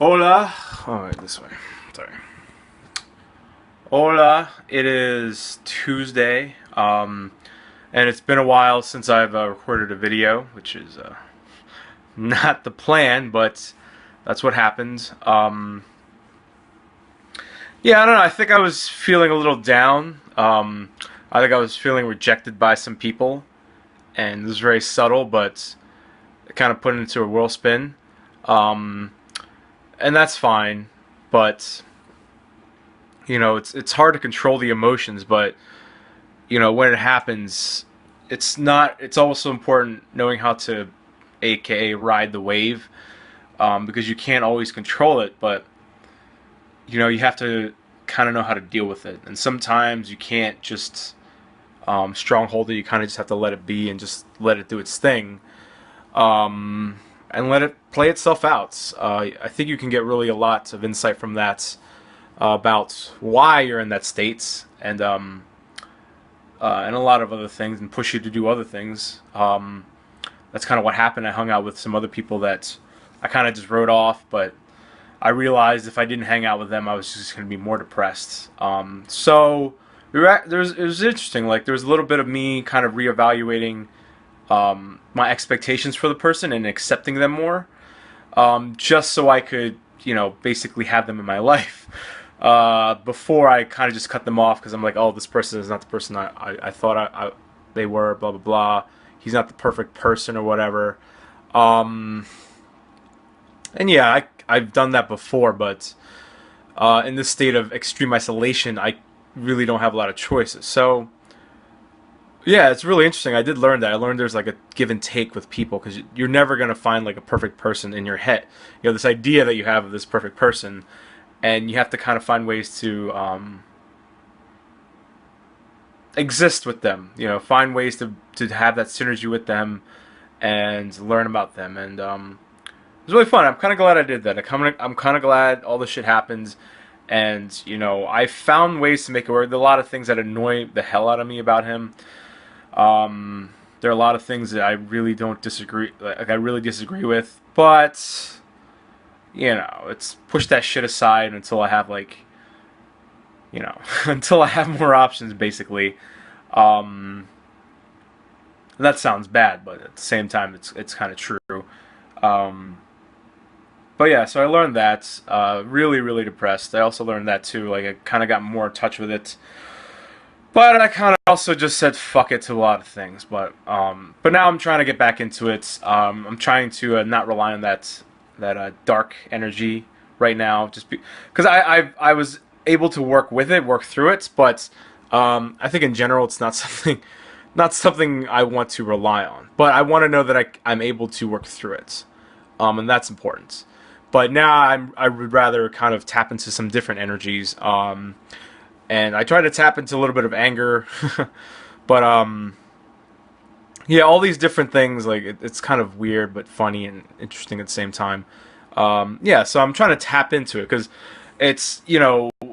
Hola. Oh, wait, this way. Sorry. Hola. It is Tuesday, and it's been a while since I've recorded a video, which is not the plan, but that's what happened. Yeah, I don't know. I think I was feeling a little down. I think I was feeling rejected by some people, and this was very subtle, but it kind of put it into a whirlspin. Um, and that's fine, but it's hard to control the emotions, but when it happens, it's also important knowing how to aka ride the wave, because you can't always control it, but you have to kind of know how to deal with it, and sometimes you can't just stronghold it. You kind of just have to let it be and just let it do its thing, and let it play itself out. I think you can get really a lot of insight from that, about why you're in that state, and a lot of other things, and push you to do other things. That's kind of what happened. I hung out with some other people that I kind of just wrote off, but I realized if I didn't hang out with them, I was just going to be more depressed. So it was interesting. Like, there was a little bit of me kind of reevaluating my expectations for the person and accepting them more, just so I could, basically have them in my life. Before I kind of just cut them off because I'm like, oh, this person is not the person I thought they were, blah, blah, blah. He's not the perfect person or whatever. Um, and yeah, I've done that before, but in this state of extreme isolation, I really don't have a lot of choices. So yeah, it's really interesting. I did learn that. I learned there's like a give and take with people because you're never gonna find like a perfect person in your head. This idea that you have of this perfect person, and you have to kind of find ways to exist with them. Find ways to have that synergy with them and learn about them. And it was really fun. I'm kind of glad I did that. I'm kind of glad all this shit happens. And I found ways to make it work. There are a lot of things that annoy the hell out of me about him. There are a lot of things that I really don't disagree. Like, I really disagree with, but it's push that shit aside until I have until I have more options, basically. Um, that sounds bad, but at the same time, it's kind of true. Um, but yeah, so I learned that. Really, really depressed. I also learned that too. Like, I kind of got more in touch with it. But I kind of also just said fuck it to a lot of things. But now I'm trying to get back into it. I'm trying to not rely on that dark energy right now, just because I was able to work through it. But I think in general, it's not something I want to rely on. But I want to know that I'm able to work through it, and that's important. But now I would rather kind of tap into some different energies. And I try to tap into a little bit of anger, but yeah, all these different things, like, it's kind of weird but funny and interesting at the same time. Yeah, so I'm trying to tap into it because it's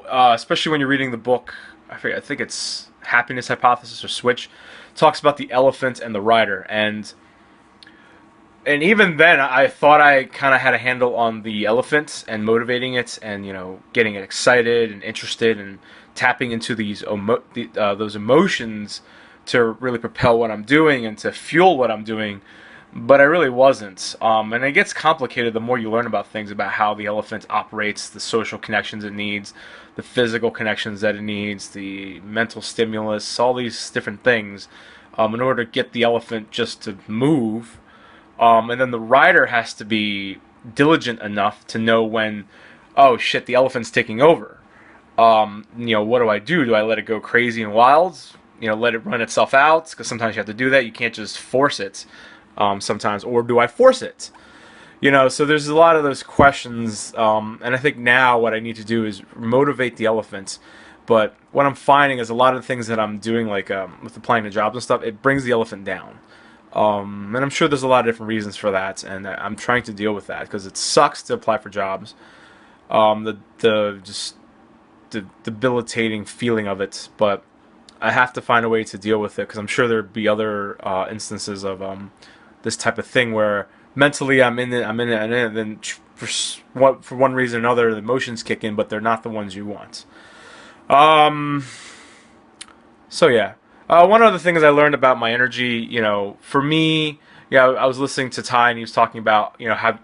especially when you're reading the book. I think it's Happiness Hypothesis or Switch. Talks about the elephant and the rider, and even then, I thought I kind of had a handle on the elephant and motivating it, and getting it excited and interested and tapping into those emotions to really propel what I'm doing and to fuel what I'm doing. But I really wasn't. And it gets complicated the more you learn about things, about how the elephant operates, the social connections it needs, the physical connections that it needs, the mental stimulus, all these different things, in order to get the elephant just to move. And then the rider has to be diligent enough to know when, oh shit, the elephant's taking over. What do I do? Do I let it go crazy and wild? Let it run itself out? Because sometimes you have to do that. You can't just force it, sometimes. Or do I force it? So there's a lot of those questions. And I think now what I need to do is motivate the elephant. But what I'm finding is a lot of the things that I'm doing, like with applying to jobs and stuff, it brings the elephant down. And I'm sure there's a lot of different reasons for that, and I'm trying to deal with that because it sucks to apply for jobs. The just the debilitating feeling of it, but I have to find a way to deal with it because I'm sure there'd be other instances of this type of thing where mentally I'm in it, and then for one reason or another, the emotions kick in, but they're not the ones you want. Um, so yeah, one of the things I learned about my energy, for me, yeah, I was listening to Ty and he was talking about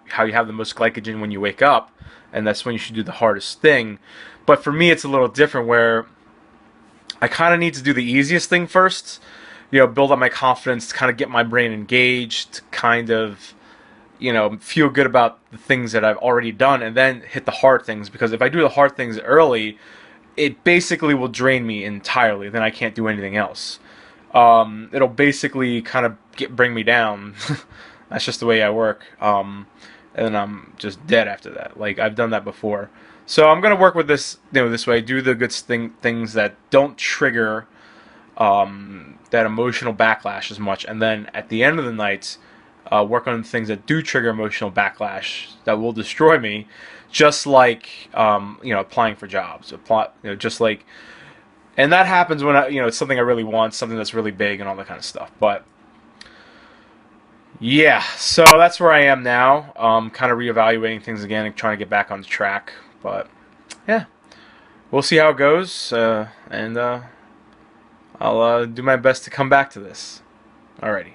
how you have the most glycogen when you wake up, and that's when you should do the hardest thing. But for me, it's a little different where I kind of need to do the easiest thing first, build up my confidence, kind of get my brain engaged, kind of feel good about the things that I've already done, and then hit the hard things. Because if I do the hard things early, it basically will drain me entirely. Then I can't do anything else. It'll basically kind of bring me down. That's just the way I work. And then I'm just dead after that. Like I've done that before. So I'm gonna work with this, this way. Do the good things that don't trigger that emotional backlash as much, and then at the end of the night, work on things that do trigger emotional backlash that will destroy me, just like applying for jobs, just like, and that happens when it's something I really want, something that's really big, and all that kind of stuff. But yeah, so that's where I am now. Kind of reevaluating things again and trying to get back on the track. But yeah, we'll see how it goes, and I'll do my best to come back to this. Alrighty.